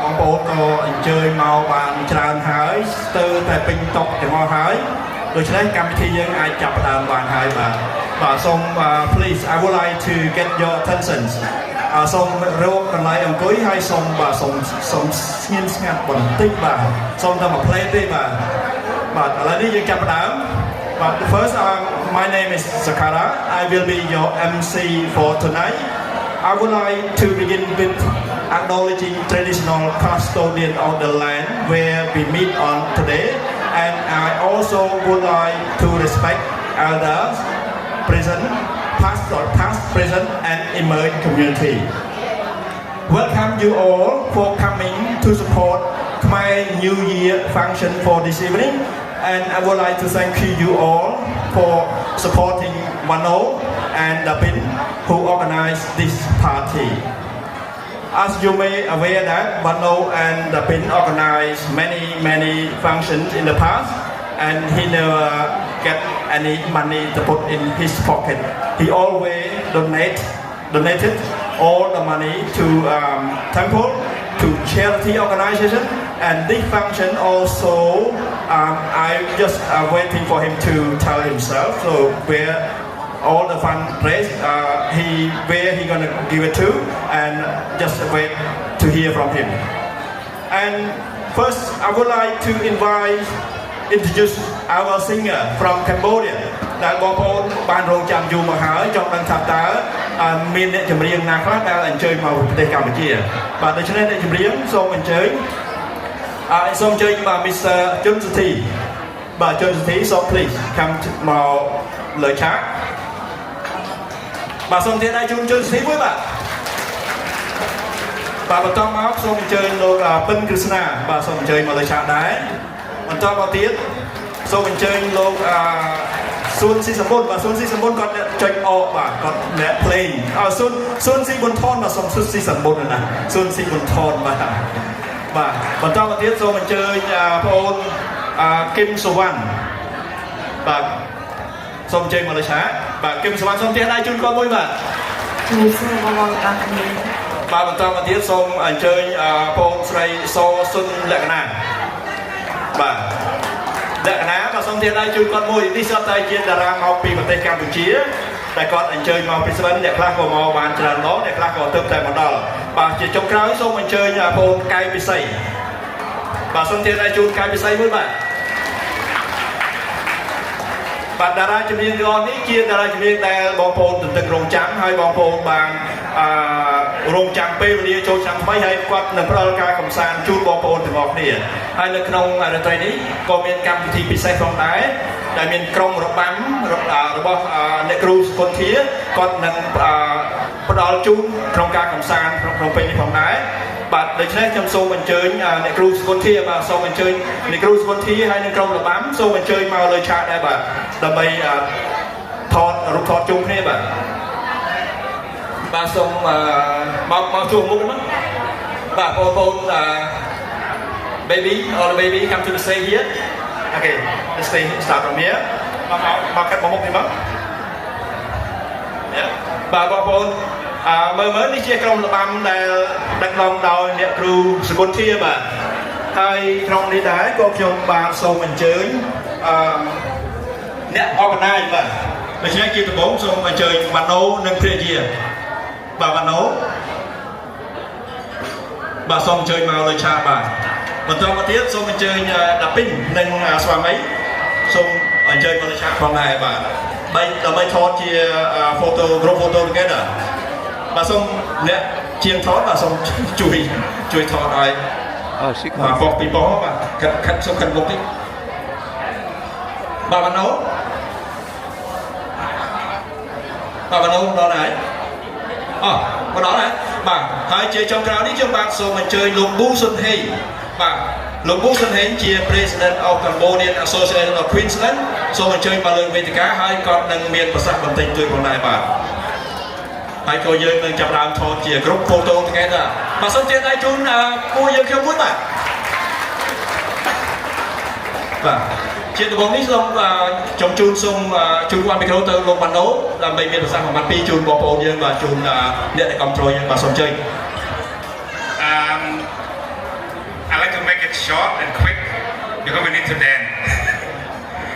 បងប្អូនក៏អញ្ជើញមកបានច្រើនហើយស្ទើរតែពេញតុទាំងអស់ហើយដូច្នេះកម្មវិធីយើងអាចចាប់ផ្ដើមបានហើយបាទសូម please I would like to get your attention សូមរកកន្លែងអង្គុយហើយសូមស្ងៀមស្ងាត់បន្តិចបាទសូមតែមួយ plate ទេបាទឥឡូវនេះយើងចាប់ផ្ដើមបាទ first my name is Sakara I will be your MC for tonight I would like to begin with acknowledging traditional custodian of the land where we meet on today, and I also would like to respect elders, present, past, present, and emerging community. Welcome you all for coming to support Khmer New Year function for this evening, and I would like to thank you all for supporting Wano and Dapin who organized this party. As you may aware that Wano and Dapin organized many functions in the past, and he never get any money to put in his pocket. He always donated all the money to temple, to charity organization, and this function also I just waiting for him to tell himself. So where all the fund raised, where he gonna give it to, and just wait to hear from him. And first, I would like to introduce our singer from Cambodia. ដែលបងប្អូនបានរងចាំយូរមកហើយចង់ដឹងថាតើមានអ្នកចម្រៀងណាខ្លះដែលអញ្ជើញមកប្រទេសកម្ពុជាបាទដូច្នេះអ្នកចម្រៀងសូមអញ្ជើញបាទ Mr. ជុនសុធីបាទជុនសុធី so please come មកលើឆាកបាទសូមទានឲ្យជូនជុនសុធីមួយបាទបន្តមកសូមអញ្ជើញលោកពិនក្រឹស្នាបាទសូមអញ្ជើញមកលើឆាកដែរបន្តមកទៀតសូមអញ្ជើញលោកសួនស៊ីសម្បូរបាទសួនស៊ីសម្បូរគាត់ចុចអកបាទគាត់អ្នក play សួនស៊ីប៊ុនថនបាទសូមសួនស៊ីសម្បូរណាសួនស៊ីប៊ុនថនបាទបន្តមកទៀតសូមអញ្ជើញបងប្អូនគឹមសុវណ្ណបាទសូមអញ្ជើញមកលើឆាកបាទគឹមសុវណ្ណសូមទានដៃជូនគាត់មួយបាទជំរាបសួរបងប្អូនទាំងគ្នាបាទបន្តមកទៀតសូមអញ្ជើញបងស្រីសសុនលក្ខណាបាទលក្ខណាបាទសូមទានដៃជូនគាត់មួយនេះស្រាប់តែជាតារាមកពីប្រទេសកម្ពុជាតែគាត់អញ្ជើញមកពីស្វិនអ្នកខ្លះក៏មកបានច្រើនដងអ្នកខ្លះក៏ទើបតែមកដល់បាទជាចុងក្រោយសូមអញ្ជើញបងកែពិសីបាទសូមទានដៃជូនកែពិសីមួយបាទបាទតារាចម្រៀងទាំងអស់នេះជាតារាចម្រៀងដែលបងប្អូនទន្ទឹងរង់ចាំហើយបងប្អូនបានរង់ចាំពេលវេលាចូលឆ្នាំថ្មីហើយគាត់នឹងផ្ដល់ការកម្សាន្តជូនបងប្អូនទាំងអស់គ្នាហើយនៅក្នុងរាត្រីនេះក៏មានកម្មវិធីពិសេសផងដែរដែលមានក្រុមរបាំរបស់អ្នកគ្រូសុគន្ធាគាត់នឹងផ្ដល់ជូនក្នុងការកម្សាន្តក្នុងពេលនេះផងដែរបាទដូច្នេះខ្ញុំសូមអញ្ជើញអ្នកគ្រូសុគន្ធាបាទសូមអញ្ជើញអ្នកគ្រូសុគន្ធាហើយនឹងក្រុមរបាំសូមអញ្ជើញមកលើឆាកដែរបាទដើម្បីថតរូបថតជុំគ្នាបាទសូមមកជួបមុខមកបាទបងប្អូនbaby all the baby come to the stage here okay let's start from here មកកាត់មុខនេះមកបាទបងប្អូនមើលនេះជាក្រុមរបាំដែលដឹកនាំដោយអ្នកគ្រូសុគន្ធាបាទហើយក្នុងនេះដែរក៏ខ្ញុំបាទសូមអញ្ជើញអ្នក organize បាទដូច្នេះជាដំបូងសូមអញ្ជើញវណ្ណូនិងព្រាយាបាទវណ្ណូបាទសូមអញ្ជើញមកលើឆាកបាទបន្តមកទៀតសូមអញ្ជើញដាពីងនិងស្វាមីសូមអញ្ជើញមកលើឆាកផងដែរបាទដើម្បីថតជា group photo together បាទសូមអ្នកជាងថតបាទសូមជួយថតឲ្យបាទបោះពីបោះបាទខាត់សូមខាត់មុខតិចបាទវណ្ណូដល់ហើយមកដល់ហើយបាទហើយជាចុងក្រោយនេះខ្ញុំបាទសូមអញ្ជើញលោកប៊ូសុនហេងបាទលោកប៊ូសុនហេងជា President of Cambodian Association of Queensland សូមអញ្ជើញមកលើវេទិកាហើយគាត់នឹងមានប្រសាសន៍បន្តិចជួយផងដែរបាទហើយក៏យើងនឹងចាប់ដើមថតជា group photo together បាទសូមទានដៃជូនគូយើងខ្ញុំមួយបាទជាដំបូងនេះសូមខ្ញុំជូនមីក្រូទៅលោកវណ្ណូដើម្បីមានប្រសាសន៍មួយម៉ាត់ពីរជូនបងប្អូនយើងបាទជូនអ្នកដែលគ្រប់គ្រងយើងបាទសូមអញ្ជើញ it short and quick because we need to dance.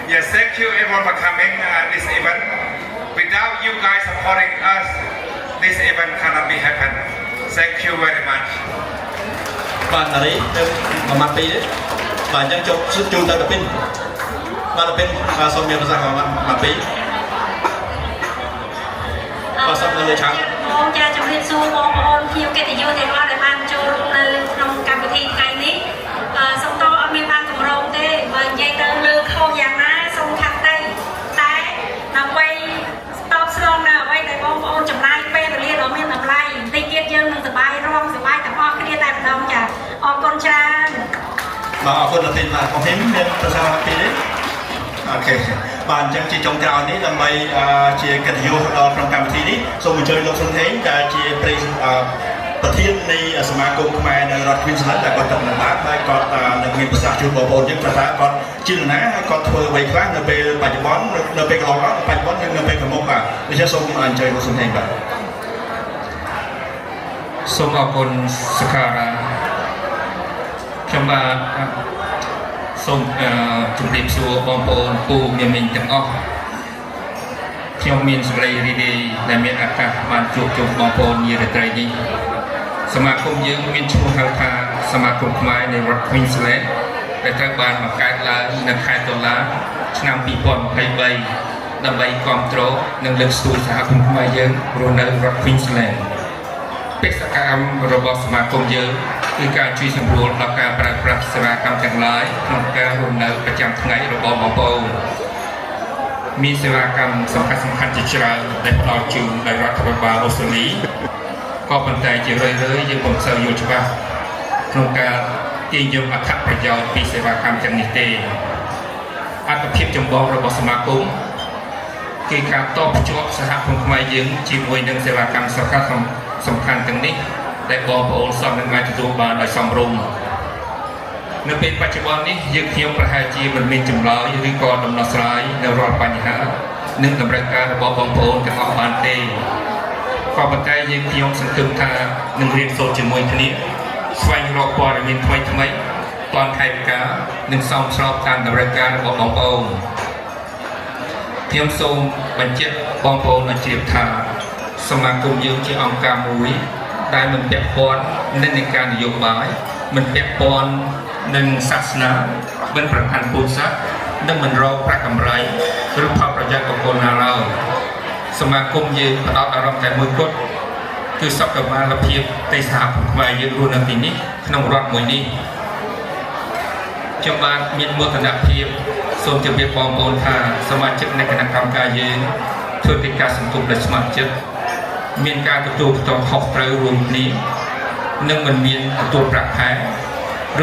Yes, thank you everyone for coming this event. Without you guys supporting us, this event cannot be happen. Thank you very much. បាទតារីទៅមួយម៉ាត់ពីរបាទអញ្ចឹងចុះជូនទៅដល់ពីបាទដល់ពីបាទសូមមានប្រសាសន៍របស់ម៉ាត់ពីរបាទសូមលើឆានបងចាជំរាបសួរបងប្អូនភ្ញៀវកិត្តិយសទាំងអស់ដែលបានចូលរួមនៅក្នុងកម្មវិធីថ្ងៃនេះសូមតអត់មានបានកម្រងទេបើនិយាយទៅលើខុសយ៉ាងណាសូមខាត់តែដើម្បីស្តបស្រងនៅអ្វីដែលបងប្អូនចំណាយពេលវេលាដ៏មានតម្លៃតិចទៀតយើងនឹងសប្បាយរំសប្បាយទាំងអស់គ្នាតែម្ដងចាអរគុណច្រើនបាទអរគុណដល់ទីបាទបងធីមមានប្រសាសន៍ពីនេះអូខេបាទអញ្ចឹងជាចុងក្រោយនេះដើម្បីជាកិត្តិយសដល់ក្នុងកម្មវិធីនេះសូមអញ្ជើញលោកសុនហេងដែលជាប្រធាននៃសមាគមខ្មែរនៅរដ្ឋ Queensland ដែលគាត់ទៅដំណើរហើយគាត់នឹងមានប្រសាសន៍ជូនបងប្អូនយើងថាគាត់ជានរណាហើយគាត់ធ្វើអ្វីខ្លះនៅពេលបច្ចុប្បន្ននៅពេលកន្លងមកបច្ចុប្បន្ននិងនៅពេលខាងមុខបាទដូច្នេះសូមអញ្ជើញលោកសុនហេងបាទសូមអរគុណសក្ការៈខ្ញុំបាទសូមជម្រាបសួរបងប្អូនពូមានមិញទាំងអស់ខ្ញុំមានសេចក្តីរីករាយដែលមានឱកាសបានជួបជុំបងប្អូននារាត្រីនេះសមាគមយើងមានឈ្មោះហៅថាសមាគមខ្មែរនៃរដ្ឋ Queensland ដែលត្រូវបានបង្កើតឡើងនៅខែតុលាឆ្នាំ2023ដើម្បីគាំទ្រនិងលើកស្ទួយសហគមន៍ខ្មែរយើងរស់នៅរដ្ឋ Queensland បេសកកម្មរបស់សមាគមយើងគឺការជួយសម្រួលដល់ការប្រើប្រាស់សេវាកម្មទាំងឡាយក្នុងការរស់នៅប្រចាំថ្ងៃរបស់បងប្អូនមានសេវាកម្មសំខាន់ជាច្រើនដែលផ្ដល់ជូនដោយរដ្ឋាភិបាលអូស្ត្រាលីក៏ប៉ុន្តែជារឿយៗយើងពុំសូវយល់ច្បាស់ក្នុងការទាញយកអត្ថប្រយោជន៍ពីសេវាកម្មទាំងនេះទេអត្ថប្រយោជន៍ចម្បងរបស់សមាគមគឺការតភ្ជាប់សហគមន៍ខ្មែរយើងជាមួយនឹងសេវាកម្មសំខាន់ទាំងនេះដែលបងប្អូនសមនឹងអាចទទួលបានដោយសមរម្យនៅពេលបច្ចុប្បន្ននេះយើងខ្ញុំប្រហែលជាមិនមានចម្លើយឬក៏ដំណោះស្រាយនៅរាល់បញ្ហានិងតម្រូវការរបស់បងប្អូនទាំងអស់បានទេក៏ប៉ុន្តែយើងខ្ញុំសង្ឃឹមថានឹងរៀនសូត្រជាមួយគ្នាស្វែងរកព័ត៌មានថ្មីទាន់ខែវិការនិងសមស្របតាមតម្រូវការរបស់បងប្អូនខ្ញុំសូមបញ្ជាក់បងប្អូនឲ្យជ្រាបថាសមាគមយើងជាអង្គការមួយដែលមិនពាក់ព័ន្ធនឹងនៃការនយោបាយមិនពាក់ព័ន្ធនឹងសាសនាមិនប្រកាន់ពូជសាសន៍និងមិនរកប្រាក់កម្រៃឬផលប្រយោជន៍បុគ្គលណាឡើយសមាគមយើងផ្ដោតអារម្មណ៍តែមួយគត់គឺសុខុមាលភាពនៃសហគមន៍ខ្មែរយើងរស់នៅទីនេះក្នុងរដ្ឋមួយនេះខ្ញុំបានមានមោទនភាពសូមជម្រាបបងប្អូនថាសមាជិកនៃគណៈកម្មការយើងធ្វើកិច្ចការសង្គមដោយស្ម័គ្រចិត្តមានការទទួលខុសត្រូវរួមគ្នានិងមិនមានទទួលប្រាក់ខែ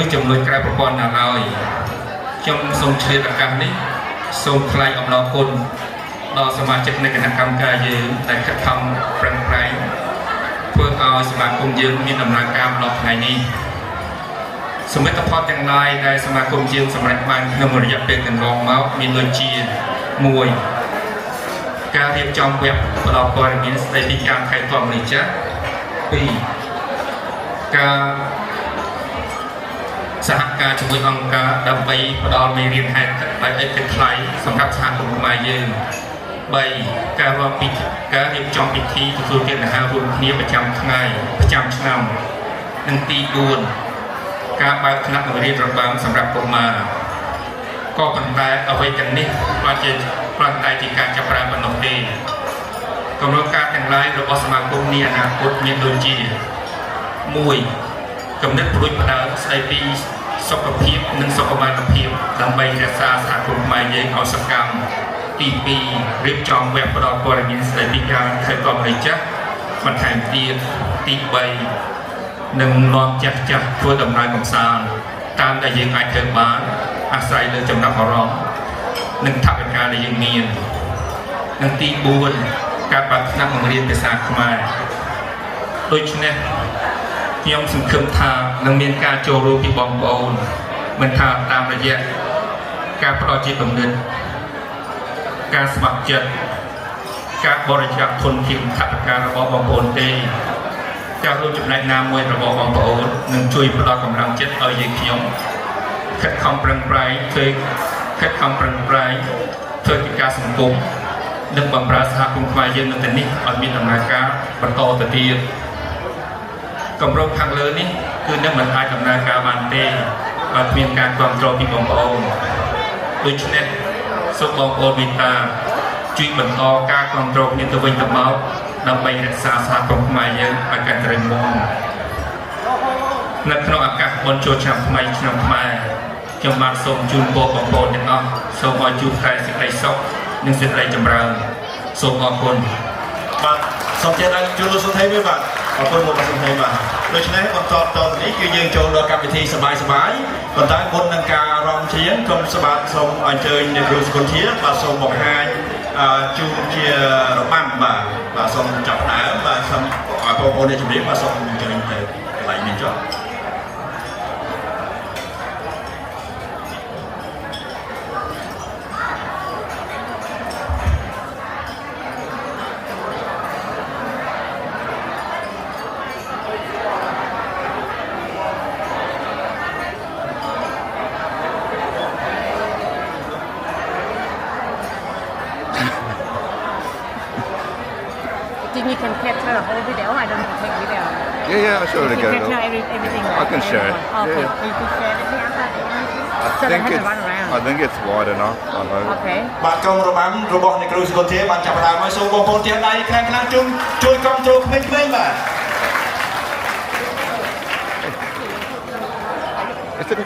ឬចំណុចក្រៅប្រព័ន្ធណាឡើយខ្ញុំសូមឆ្លៀតឱកាសនេះសូមថ្លែងអំណរគុណដល់សមាជិកនៃគណៈកម្មការយើងដែលខិតខំប្រឹងប្រែងធ្វើឲ្យសមាគមយើងមានដំណើរការដល់ថ្ងៃនេះសមិទ្ធផលទាំងឡាយដែលសមាគមយើងសម្រេចបានក្នុងរយៈពេលកន្លងមកមានដូចជា1ការរៀបចំវគ្គផ្ដល់ព័ត៌មានស្ដីពីការថែទាំមនុស្សចាស់2ការសហការជាមួយអង្គការដើម្បីផ្ដល់មេរៀនហេតុដោយឥតគិតថ្លៃសម្រាប់សហគមន៍ខ្មែរយើង3ការរៀបចំពិធីទទួលទានអាហាររួមគ្នាប្រចាំថ្ងៃប្រចាំឆ្នាំនិងទី4ការបើកថ្នាក់បង្រៀនរបាំសម្រាប់កុមារក៏ប៉ុន្តែអ្វីទាំងនេះបានជាគ្រាន់តែជាការចាប់ផ្ដើមប៉ុណ្ណោះទេគម្រោងការទាំងឡាយរបស់សមាគមនាអនាគតមានដូចជា1គំនិតព្រួយផ្ដើមស្ដីពីសុខភាពនិងសុខុមាលភាពដើម្បីរក្សាសហគមន៍ខ្មែរយើងឲ្យសកម្មទី2រៀបចំវគ្គផ្ដល់ព័ត៌មានស្ដីពីការថែទាំមនុស្សចាស់បន្ថែមទៀតទី3និងនាំចាស់ធ្វើដំណើរកម្សាន្តតាមដែលយើងអាចធ្វើបានអាស្រ័យលើចំណាប់អារម្មណ៍និងថវិកាដែលយើងមាននិងទី4ការបើកថ្នាក់បង្រៀនភាសាខ្មែរដូច្នេះខ្ញុំសង្ឃឹមថានឹងមានការចូលរួមពីបងប្អូនមិនថាតាមរយៈការផ្ដល់ជាគំនិតការស្ម័គ្រចិត្តការបរិច្ចាគធនធានថវិការបស់បងប្អូនទេការរួមចំណែកណាមួយរបស់បងប្អូននឹងជួយផ្ដល់កម្លាំងចិត្តឲ្យយើងខ្ញុំ ខិតខំប្រឹងប្រែងធ្វើខិតខំប្រឹងប្រែងធ្វើកិច្ចការសង្គមនិងបម្រើសហគមន៍ខ្មែរយើងនៅទីនេះឲ្យមានដំណើរការបន្តទៅទៀតគម្រោងខាងលើនេះគឺនឹងមិនអាចដំណើរការបានទេបើគ្មានការគ្រប់គ្រងពីបងប្អូនដូច្នេះសូមបងប្អូនមេត្តាជួយបន្តការគ្រប់គ្រងនេះទៅវិញទៅមកដើម្បីរក្សាសហគមន៍ខ្មែរយើងឲ្យកាន់តែរឹងមាំនៅក្នុងឱកាសបុណ្យចូលឆ្នាំថ្មីឆ្នាំខ្មែរខ្ញុំបាទសូមជូនពរបងប្អូនទាំងអស់សូមឲ្យជួបតែសេចក្តីសុខនិងសេចក្តីចម្រើនសូមអរគុណ បាទសូមចេះដល់ជួនលោកសុថេវិញបាទអរគុណលោកសុថេបាទដូច្នេះបន្តតទៅនេះគឺយើងចូលដល់កម្មវិធីសប្បាយប៉ុន្តែមុននឹងការរំជាគុំស្បាតសូមអញ្ជើញអ្នកគ្រូសុគន្ធាបាទសូមបង្ហាញជូនជារបាំបាទសូមចាប់ដើមបាទសូមឲ្យបងប្អូនអ្នកជំនាញបាទសូមអញ្ជើញទៅកន្លែងនេះចុះ Think you can capture the whole video? I don't have to take video. Yeah, I'll show it You can again. capture everything. I can share it. Okay, Yeah, you can share it here. So they have to run around. I think it's wide enough. I know. Okay. បាទកងរបាំរបស់អ្នកគ្រូសុគន្ធាបានចាប់ផ្ដើមហើយសូមបងប្អូនទាំងដៃខ្លាំងៗជួយគ្រប់គ្រងក្មេងៗបាទ It's a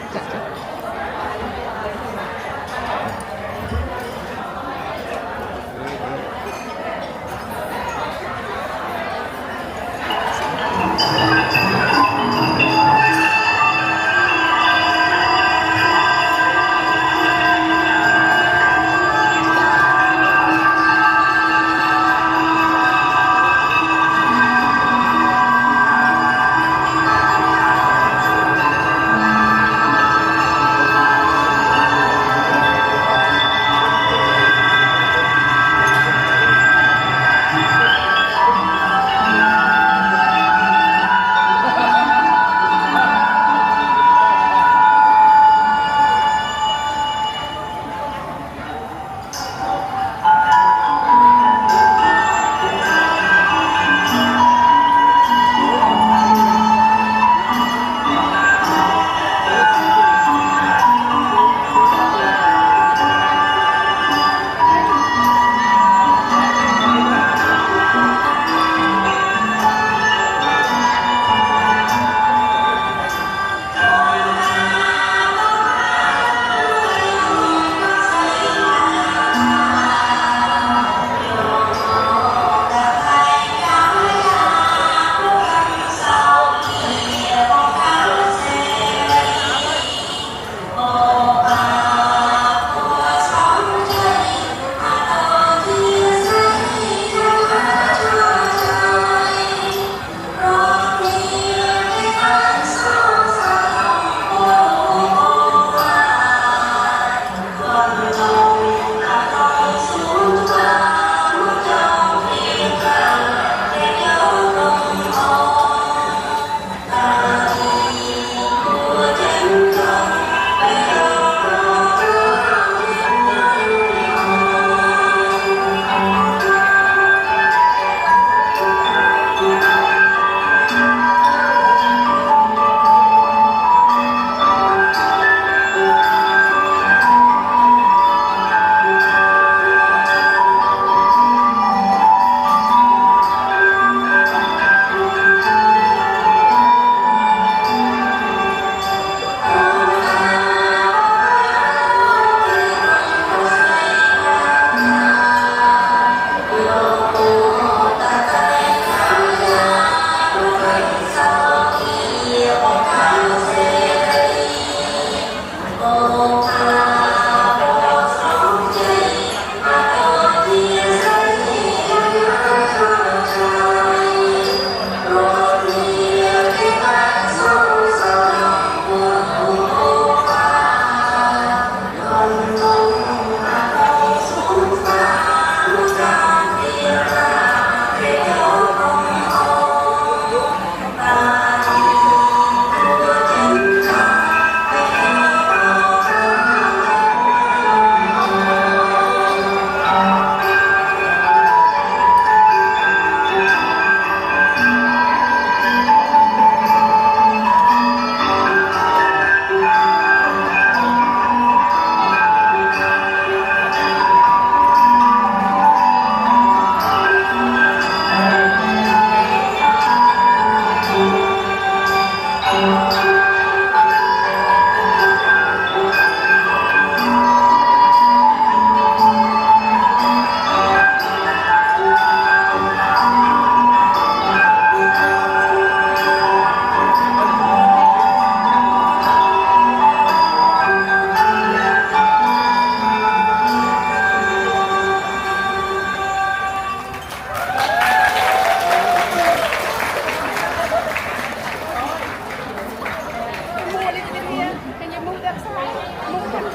Can you move that side? Move it,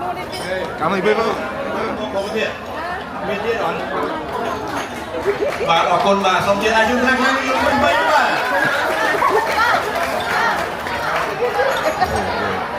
move it. How many people? មកទៀតមានទៀតអត់បាទអរគុណបាទសូមជឿអាយុខាងនេះពេញពេញបាទ